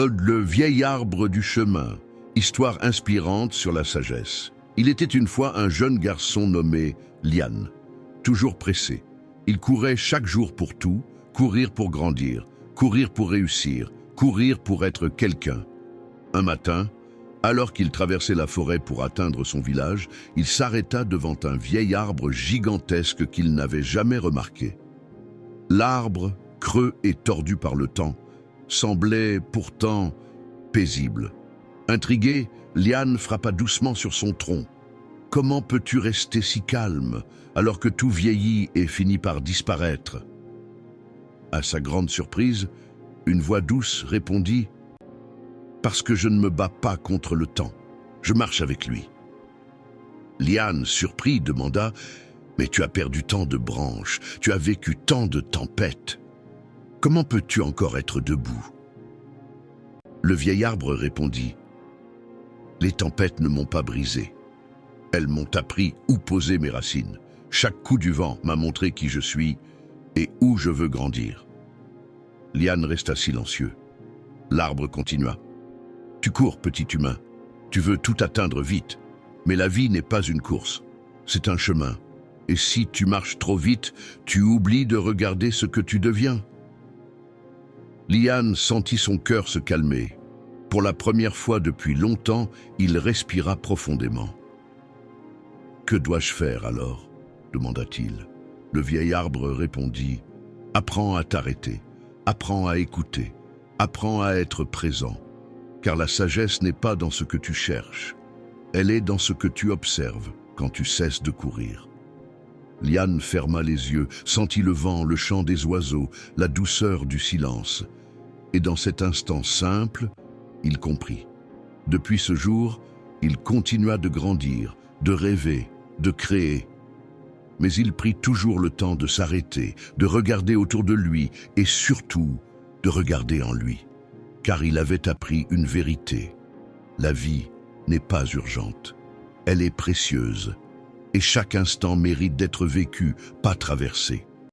Le vieil arbre du chemin, histoire inspirante sur la sagesse. Il était une fois un jeune garçon nommé Lian, toujours pressé. Il courait chaque jour pour tout, courir pour grandir, courir pour réussir, courir pour être quelqu'un. Un matin, alors qu'il traversait la forêt pour atteindre son village, il s'arrêta devant un vieil arbre gigantesque qu'il n'avait jamais remarqué. L'arbre, creux et tordu par le temps, semblait pourtant paisible. Intrigué, Lian frappa doucement sur son tronc. « Comment peux-tu rester si calme alors que tout vieillit et finit par disparaître ?» À sa grande surprise, une voix douce répondit « Parce que je ne me bats pas contre le temps, je marche avec lui. » Lian, surpris, demanda « Mais tu as perdu tant de branches, tu as vécu tant de tempêtes. Comment peux-tu encore être debout ?» Le vieil arbre répondit « Les tempêtes ne m'ont pas brisé. Elles m'ont appris où poser mes racines. Chaque coup du vent m'a montré qui je suis et où je veux grandir. » Lian resta silencieux. L'arbre continua. « Tu cours, petit humain. Tu veux tout atteindre vite. Mais la vie n'est pas une course. C'est un chemin. Et si tu marches trop vite, tu oublies de regarder ce que tu deviens. » Lian sentit son cœur se calmer. Pour la première fois depuis longtemps, il respira profondément. « Que dois-je faire alors ?» demanda-t-il. Le vieil arbre répondit « Apprends à t'arrêter, apprends à écouter, apprends à être présent, car la sagesse n'est pas dans ce que tu cherches, elle est dans ce que tu observes quand tu cesses de courir. » Lian ferma les yeux, sentit le vent, le chant des oiseaux, la douceur du silence. Et dans cet instant simple, il comprit. Depuis ce jour, il continua de grandir, de rêver, de créer. Mais il prit toujours le temps de s'arrêter, de regarder autour de lui et surtout de regarder en lui. Car il avait appris une vérité. La vie n'est pas urgente, elle est précieuse. Et chaque instant mérite d'être vécu, pas traversé.